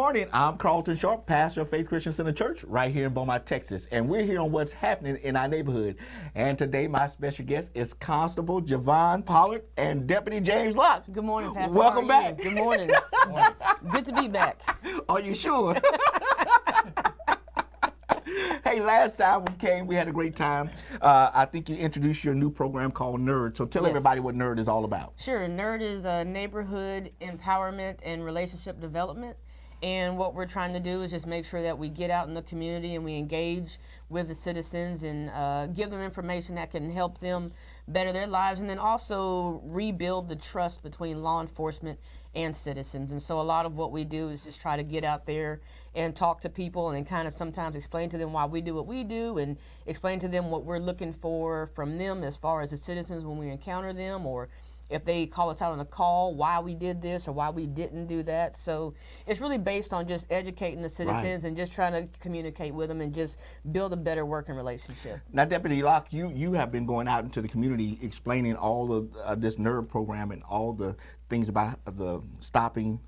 morning. I'm Carlton Sharp, pastor of Faith Christian Center Church right here in Beaumont, Texas. And we're here on what's happening in our neighborhood. And today my special guest is Constable Jevonne Pollard and Deputy James Locke. Good morning, Pastor. Welcome back. Good morning. Good to be back. Are you sure? Hey, last time we came, we had a great time. I think you introduced your new program called NERD. So tell everybody what NERD is all about. Sure. NERD is neighborhood empowerment and relationship development. And what we're trying to do is just make sure that we get out in the community and we engage with the citizens and give them information that can help them better their lives, and then also rebuild the trust between law enforcement and citizens. And so a lot of what we do is just try to get out there and talk to people and kind of sometimes explain to them why we do what we do and explain to them what we're looking for from them as far as the citizens when we encounter them, or if they call us out on a call, why we did this or why we didn't do that. So it's really based on just educating the citizens and just trying to communicate with them and just build a better working relationship. Now, Deputy Locke, you have been going out into the community explaining all of this NERD program and all the things about the stopping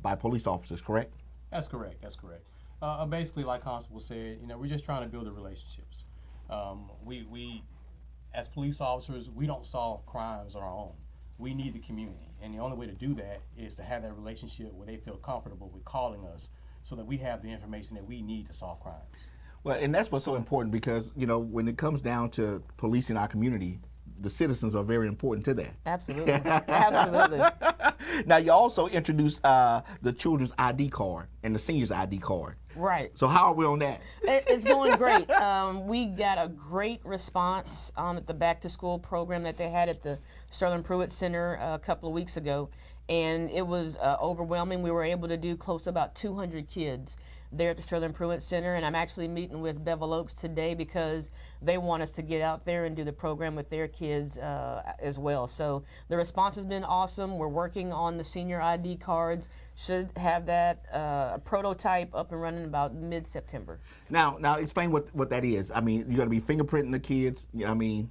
by police officers, correct? That's correct. That's correct. Basically, like Constable said, we're just trying to build the relationships. We, as police officers, we don't solve crimes on our own. We need the community, and the only way to do that is to have that relationship where they feel comfortable with calling us so that we have the information that we need to solve crimes. Well, and that's what's so important because, when it comes down to policing our community, the citizens are very important to that. Absolutely. Absolutely. Now, you also introduced the children's ID card and the seniors' ID card. Right. So how are we on that? It's going great. We got a great response at the back to school program that they had at the Precint Center a couple of weeks ago, and it was overwhelming. We were able to do close to about 200 kids there at the Precint Center, and I'm actually meeting with Bevel Oaks today because they want us to get out there and do the program with their kids as well. So the response has been awesome. We're working on the senior ID cards. Should have that prototype up and running about mid-September. Now explain what that is. I mean, you're going to be fingerprinting the kids,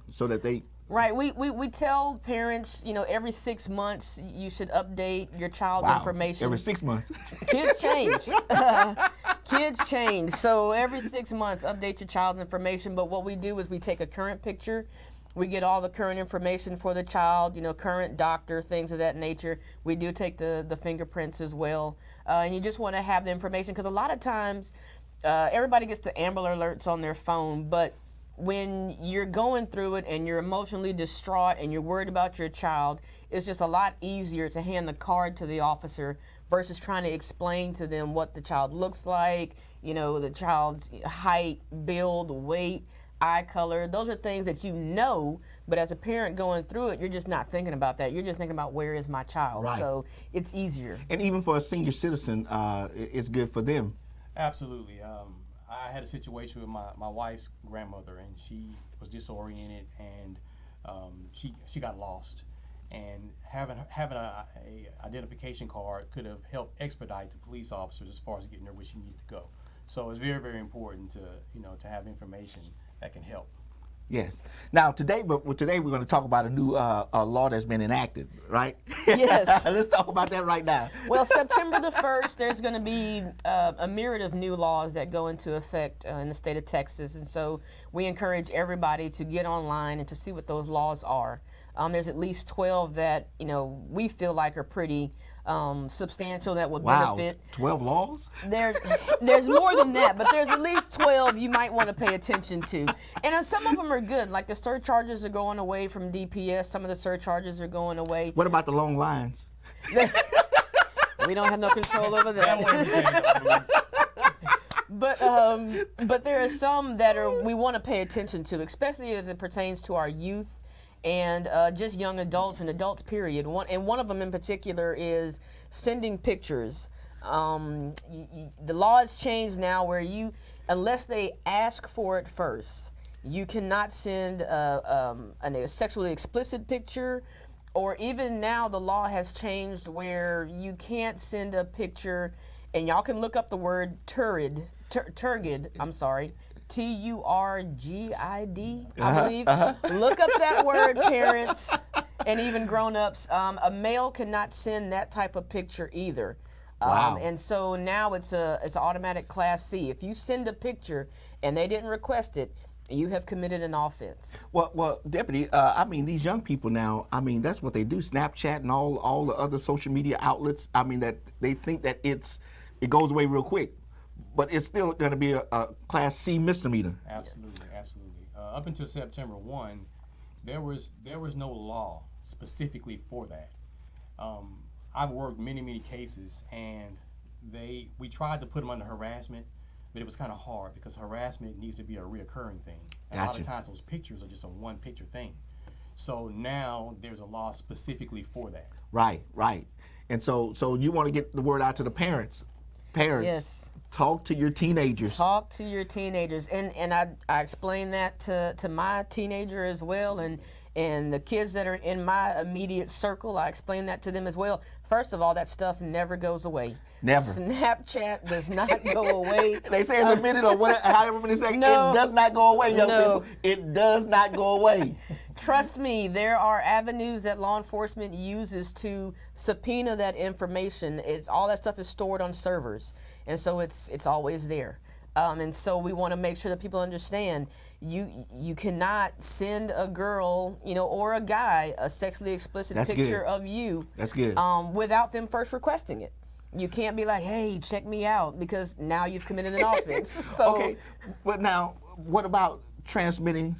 so that they... Right. We tell parents, every 6 months you should update your child's information. Every 6 months. Kids change. Kids change. So every 6 months, update your child's information. But what we do is we take a current picture. We get all the current information for the child, current doctor, things of that nature. We do take the fingerprints as well. And you just want to have the information because a lot of times everybody gets the Amber Alerts on their phone, but when you're going through it and you're emotionally distraught and you're worried about your child, it's just a lot easier to hand the card to the officer versus trying to explain to them what the child looks like, the child's height, build, weight, eye color. Those are things that but as a parent going through it, you're just not thinking about that. You're just thinking about where is my child. Right. So it's easier. And even for a senior citizen, it's good for them. Absolutely. I had a situation with my wife's grandmother, and she was disoriented, and she got lost. And having a identification card could have helped expedite the police officers as far as getting her where she needed to go. So it's very, very important to have information that can help. Yes. Now today we're going to talk about a new law that's been enacted, right? Yes. Let's talk about that right now. Well, September the 1st, there's going to be a myriad of new laws that go into effect in the state of Texas, and so we encourage everybody to get online and to see what those laws are. There's at least 12 that we feel like are pretty substantial that would benefit. 12 laws? There's more than that, but there's at least 12 you might want to pay attention to. And some of them are good, like the surcharges are going away from DPS. Some of the surcharges are going away. What about the long lines? We don't have no control over that. But there are some that we want to pay attention to, especially as it pertains to our youth and just young adults and adults, period. One of them in particular is sending pictures. The law has changed now where unless they ask for it first, you cannot send a sexually explicit picture, or even now the law has changed where you can't send a picture, and y'all can look up the word turgid, I'm sorry, Turgid, I believe. Look up that word, parents, and even grown-ups. A male cannot send that type of picture either. Wow. And so now it's an automatic Class C. If you send a picture and they didn't request it, you have committed an offense. Well, Deputy, I mean, these young people now, I mean, that's what they do, Snapchat and all the other social media outlets. I mean, that they think that it goes away real quick, but it's still going to be a Class C misdemeanor. Absolutely, absolutely. Up until September 1, there was no law specifically for that. I've worked many cases, and we tried to put them under harassment, but it was kind of hard because harassment needs to be a reoccurring thing. And a lot of times those pictures are just a one picture thing. So now there's a law specifically for that. Right. And so you want to get the word out to the parents. Parents, Yes. talk to your teenagers. Talk to your teenagers, and I explain that to my teenager as well, and the kids that are in my immediate circle, I explain that to them as well. First of all, that stuff never goes away. Never. Snapchat does not go away. They say it's a minute or whatever, however many seconds. No. It does not go away, young No. people. It does not go away. Trust me, there are avenues that law enforcement uses to subpoena that information. It's all that stuff is stored on servers, and so it's always there. And so we want to make sure that people understand you cannot send a girl, or a guy a sexually explicit That's picture good. of you That's good. without them first requesting it. You can't be like, hey, check me out, because now you've committed an offense. So, Okay, but now what about transmitting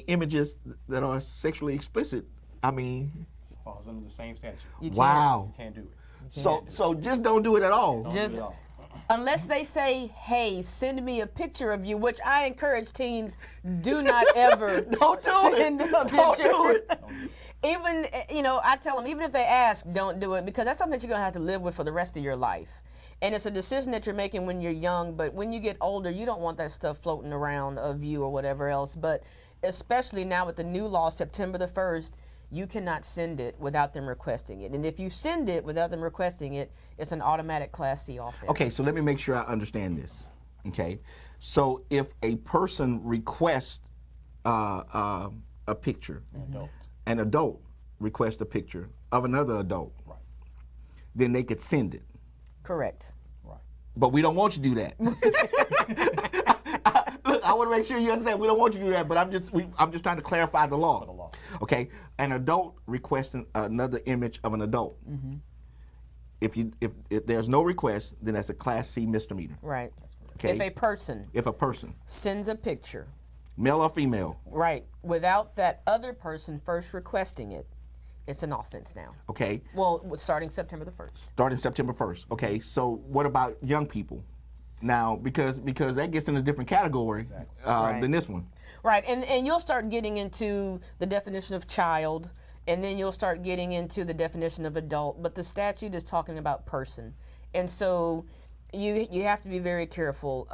images that are sexually explicit? I mean, It falls under the same statute. you can't. wow. You can't do it. So just don't do it at all. Don't Just- do it at all. Unless they say, hey, send me a picture of you, which I encourage teens, do not ever Don't do send it. a Don't picture. do it. Even, I tell them, even if they ask, don't do it, because that's something that you're going to have to live with for the rest of your life. And it's a decision that you're making when you're young, but when you get older, you don't want that stuff floating around of you or whatever else. But especially now with the new law, September the 1st, you cannot send it without them requesting it. And if you send it without them requesting it, it's an automatic Class C offense. Okay, so let me make sure I understand this. Okay, so if a person requests a picture, an adult requests a picture of another adult, Right. then they could send it. Correct. Right. But we don't want you to do that. Look, I want to make sure you understand. We don't want you to do that, but I'm just trying to clarify the law. For the law. Okay, an adult requesting another image of an adult. Mm-hmm. If there's no request, then that's a Class C misdemeanor. Right. Okay. If a person If a person, sends a picture, male or female, right, without that other person first requesting it, it's an offense now. okay, Well, starting September the 1st. starting September 1st. Okay, so what about young people? Now, because that gets in a different category Right. than this one. Right, and you'll start getting into the definition of child, and then you'll start getting into the definition of adult, but the statute is talking about person. And so you have to be very careful.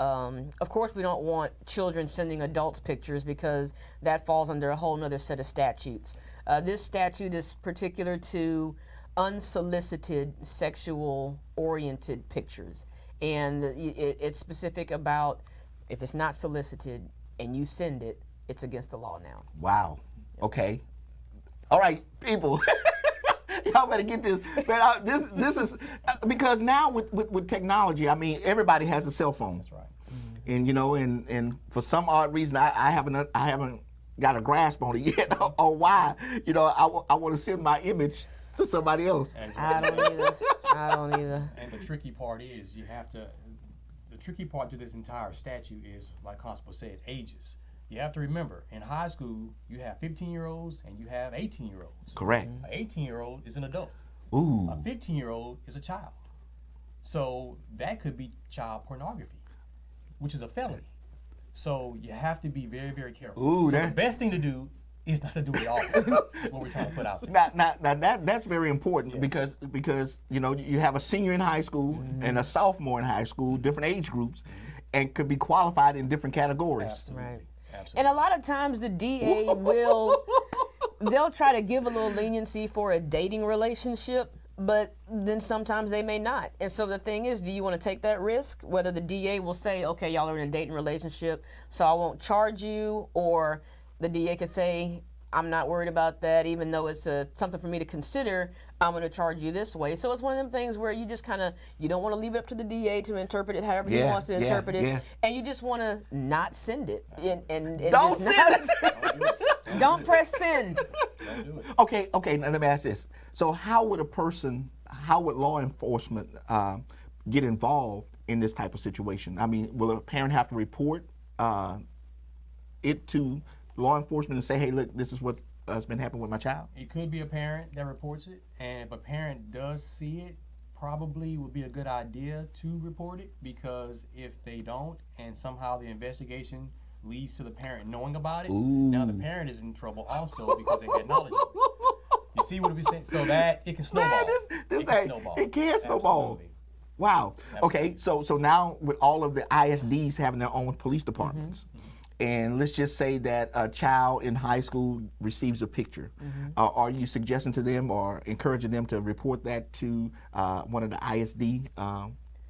Of course, we don't want children sending adults pictures because that falls under a whole other set of statutes. This statute is particular to unsolicited sexual-oriented pictures. And it's specific about if it's not solicited and you send it, it's against the law now. Wow. Okay. All right, people. Y'all better get this. Man, this is because now with technology, I mean, everybody has a cell phone. That's right. And and for some odd reason, I haven't got a grasp on it yet, or why. I want to send my image to somebody else. I don't either. And the tricky part is the tricky part to this entire statute is, like Constable said, ages. You have to remember, in high school, you have 15-year-olds and you have 18-year-olds. Correct. An 18-year-old is an adult. Ooh. A 15-year-old is a child. So that could be child pornography, which is a felony. So you have to be very, very careful. Ooh, so that- the best thing to do is not to do it all. That's what we're trying to put out there. Now that's very important because you have a senior in high school and a sophomore in high school, different age groups, and could be qualified in different categories. Absolutely. Right. Absolutely. And a lot of times the DA they'll try to give a little leniency for a dating relationship, but then sometimes they may not. And so the thing is, do you want to take that risk? Whether the DA will say, okay, y'all are in a dating relationship, so I won't charge you, or the DA could say, I'm not worried about that, even though it's something for me to consider. I'm going to charge you this way. So it's one of them things where you just kind of, you don't want to leave it up to the DA to interpret it however he wants to interpret it, and you just want to not send it. And Don't just send it. don't press send. Don't do it. Okay. Now let me ask this. So how would law enforcement get involved in this type of situation? I mean, will a parent have to report it to law enforcement and say, hey, look, this is what has been happening with my child? It could be a parent that reports it, and if a parent does see it, probably would be a good idea to report it, because if they don't and somehow the investigation leads to the parent knowing about it, now the parent is in trouble also because they had knowledge of it. You see what we saying? So that it can snowball. It can snowball. Absolutely. Wow. Absolutely. Okay, so now with all of the ISDs having their own police departments, and let's just say that a child in high school receives a picture, are you suggesting to them or encouraging them to report that to one of the ISD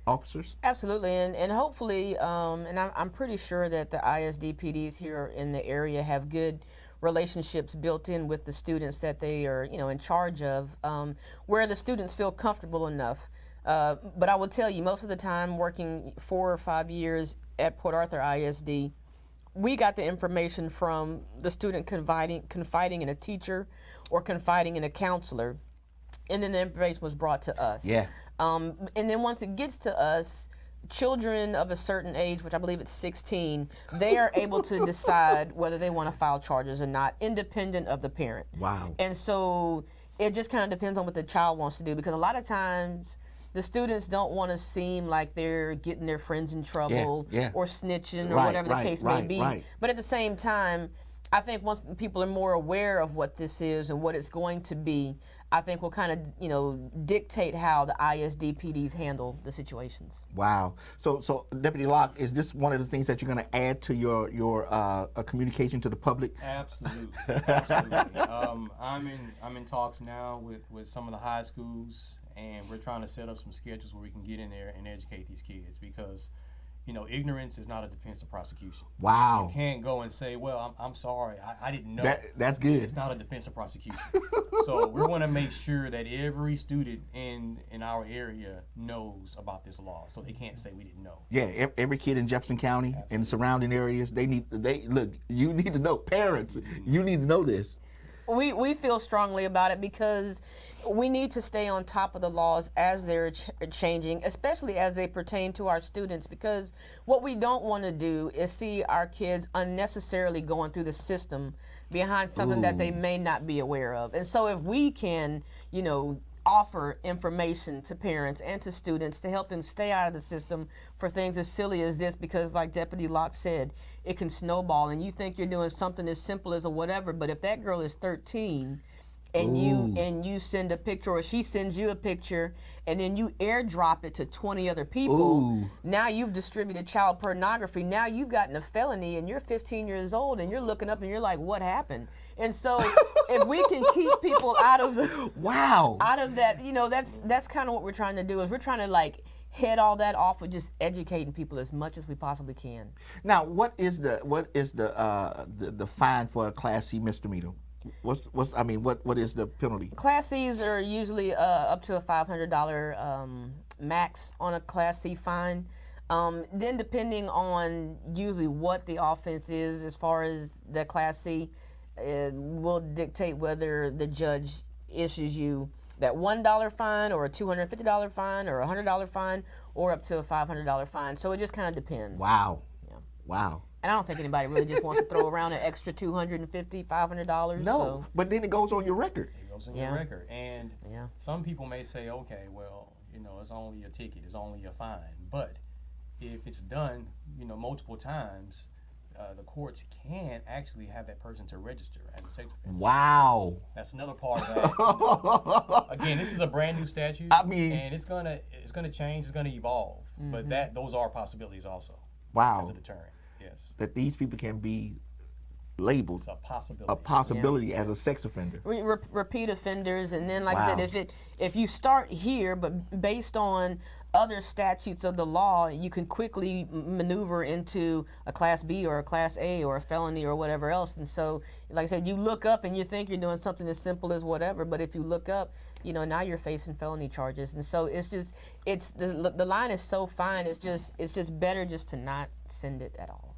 officers? Absolutely, and hopefully, and I'm pretty sure that the ISD PDs here in the area have good relationships built in with the students that they are, in charge of, where the students feel comfortable enough. But I will tell you, most of the time, working 4 or 5 years at Port Arthur ISD, we got the information from the student confiding in a teacher or confiding in a counselor, and then the information was brought to us. Yeah. And then once it gets to us, children of a certain age, which I believe it's 16, they are able to decide whether they want to file charges or not, independent of the parent. Wow. And so it just kind of depends on what the child wants to do, because a lot of times the students don't want to seem like they're getting their friends in trouble or snitching or whatever the case may be. But at the same time, I think once people are more aware of what this is and what it's going to be, I think we'll kind of, dictate how the ISD PDs handle the situations. Wow. So Deputy Locke, is this one of the things that you're going to add to your communication to the public? Absolutely. Absolutely. I'm in talks now with some of the high schools, and we're trying to set up some schedules where we can get in there and educate these kids, because ignorance is not a defense of prosecution. Wow. You can't go and say, well, I'm sorry, I didn't know. That's good. It's not a defense of prosecution. So we're going to make sure that every student in our area knows about this law, so they can't say we didn't know. Yeah, every kid in Jefferson County and surrounding areas, look, you need to know. Parents, you need to know this. We feel strongly about it because we need to stay on top of the laws as they're changing, especially as they pertain to our students, because what we don't want to do is see our kids unnecessarily going through the system behind something that they may not be aware of. And so if we can, offer information to parents and to students to help them stay out of the system for things as silly as this, because like Deputy Locke said, it can snowball, and you think you're doing something as simple as a whatever, but if that girl is 13 and you send a picture, or she sends you a picture, and then you airdrop it to 20 other people, now you've distributed child pornography. Now you've gotten a felony, and you're 15 years old, and you're looking up and you're like, what happened? And so if we can keep people out of that, that's kind of what we're trying to do, is we're trying to head all that off with just educating people as much as we possibly can. Now, what is the fine for a Class C misdemeanor? What is the penalty? Class C's are usually up to a $500 max on a Class C fine. Then depending on usually what the offense is, as far as the Class C, will dictate whether the judge issues you that $1 fine or a $250 fine or a $100 fine or up to a $500 fine. So it just kind of depends. Wow. Yeah. Wow. And I don't think anybody really just wants to throw around an extra $250, $500. No, but then it goes on your record. It goes on your record. And some people may say, okay, well, it's only a ticket, it's only a fine. But if it's done, multiple times, the courts can actually have that person to register as a sex offender. Wow. That's another part of that. Again, this is a brand new statute. And it's gonna change, it's gonna evolve. But those are possibilities also. Wow. As a deterrent. Yes. That these people can be labeled It's a possibility. a possibility as a sex offender. Repeat offenders, and then like Wow. I said, if you start here, but based on other statutes of the law, you can quickly maneuver into a Class B or a Class A or a felony or whatever else. And so, like I said, you look up and you think you're doing something as simple as whatever, but if you look up, now you're facing felony charges. And so it's the line is so fine. It's just better just to not send it at all.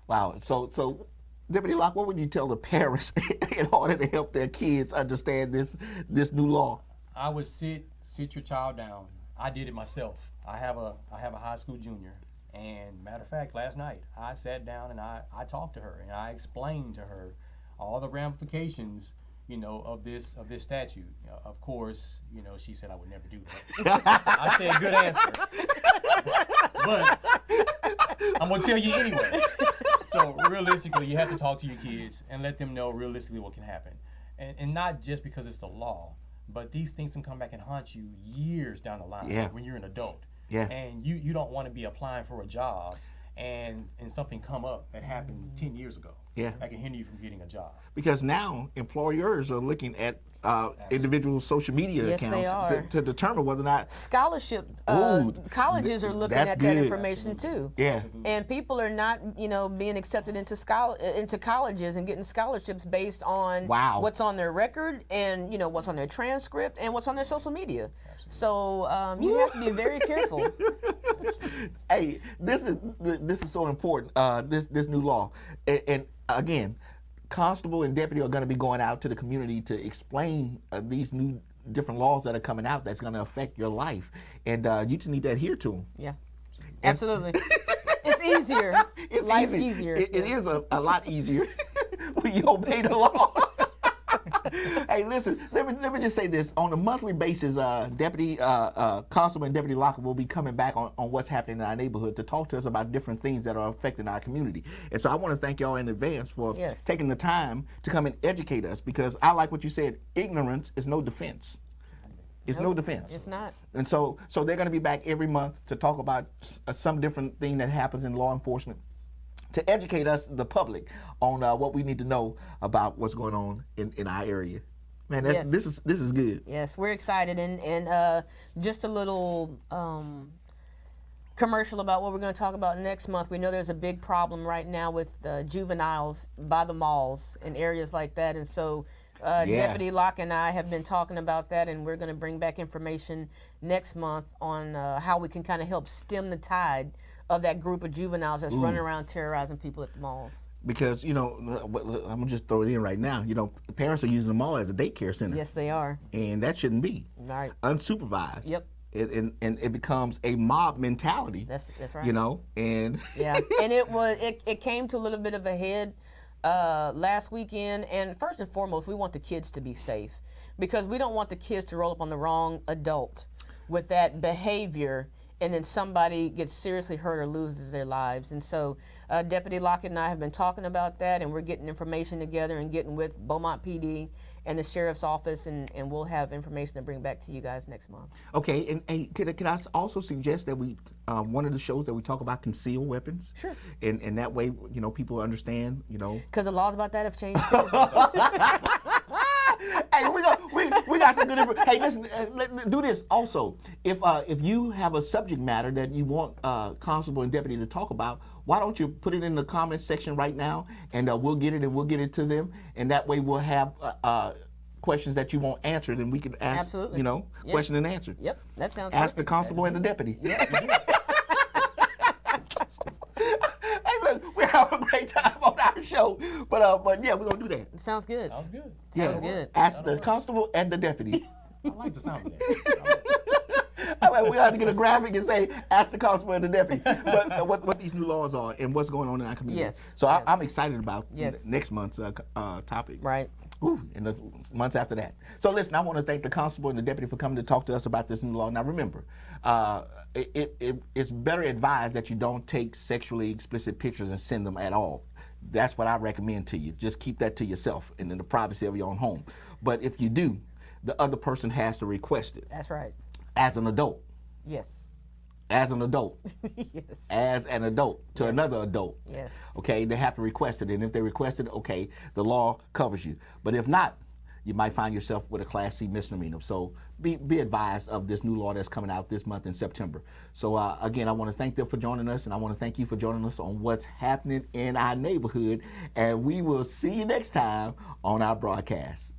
Wow. So Deputy Locke, what would you tell the parents in order to help their kids understand this new law? I would sit your child down. I did it myself. I have a high school junior, and matter of fact, last night I sat down and I talked to her and I explained to her all the ramifications, of this statute. Of course, she said I would never do that. I said, good answer, but I'm gonna tell you anyway. So realistically, you have to talk to your kids and let them know realistically what can happen, and not just because it's the law. But these things can come back and haunt you years down the line when you're an adult. Yeah. And you don't want to be applying for a job and something come up that happened 10 years ago. Yeah. That can hinder you from getting a job. Because now employers are looking at individual social media Yes, they accounts are. to determine whether or not Scholarship Ooh, colleges are looking that's at that good. information too. Yeah. And people are not, being accepted into colleges and getting scholarships based on Wow. what's on their record and what's on their transcript and what's on their social media. So you have to be very careful. Hey, this is so important. This new law, and again, constable and deputy are going to be going out to the community to explain these new different laws that are coming out that's going to affect your life, and you just need to adhere to them. Yeah, absolutely. It's easier. Life's easier. It is a lot easier when you obey the law. Hey, listen, let me just say this. On a monthly basis, Deputy Constable and Deputy Locke will be coming back on what's happening in our neighborhood to talk to us about different things that are affecting our community. And so I want to thank y'all in advance for taking the time to come and educate us, because I like what you said, ignorance is no defense. It's no defense. It's not. And so they're going to be back every month to talk about some different thing that happens in law enforcement, to educate us, the public, on what we need to know about what's going on in our area. Man, this is good. Yes, we're excited, and just a little commercial about what we're going to talk about next month. We know there's a big problem right now with juveniles by the malls and areas like that, and so Deputy Locke and I have been talking about that, and we're going to bring back information next month on how we can kind of help stem the tide of that group of juveniles that's running around terrorizing people at the malls. Because, I'm going to just throw it in right now. Parents are using the mall as a daycare center. Yes, they are. And that shouldn't be. Right. Unsupervised. Yep. And it becomes a mob mentality. That's right. And yeah, and it came to a little bit of a head last weekend. And first and foremost, we want the kids to be safe, because we don't want the kids to roll up on the wrong adult with that behavior, and then somebody gets seriously hurt or loses their lives. And so Deputy Locke and I have been talking about that, and we're getting information together and getting with Beaumont PD and the Sheriff's Office, and we'll have information to bring back to you guys next month. Okay, and hey, can I also suggest that we, one of the shows that we talk about concealed weapons? Sure. And that way, people understand, Because the laws about that have changed too. Hey, we got some good information. Hey, listen, do this also. If you have a subject matter that you want Constable and Deputy to talk about, why don't you put it in the comments section right now, and we'll get it to them, and that way we'll have questions that you want answered, and we can ask, Absolutely. question and answer. Yep, that sounds Ask perfect. the Constable and the Deputy. Hey, look, we have a great time on our show, but yeah, we're gonna do that. Sounds good. That was good. Sounds good. Ask the Constable and the Deputy. I like the sound of that. All right, we got to get a graphic and say, ask the Constable and the Deputy what these new laws are and what's going on in our community. Yes. So I'm excited about Yes. next month's topic. Right. Ooh, and the months after that. So listen, I want to thank the Constable and the Deputy for coming to talk to us about this new law. Now remember, it's better advised that you don't take sexually explicit pictures and send them at all. That's what I recommend to you. Just keep that to yourself and in the privacy of your own home. But if you do, the other person has to request it That's right. as an adult. Yes. as an adult. Yes. As an adult to Yes. another adult. Yes. Okay, they have to request it, and if they request it, okay, the law covers you. But if not, you might find yourself with a Class C misdemeanor. So be advised of this new law that's coming out this month in September. So again, I want to thank them for joining us, and I want to thank you for joining us on what's happening in our neighborhood. And we will see you next time on our broadcast.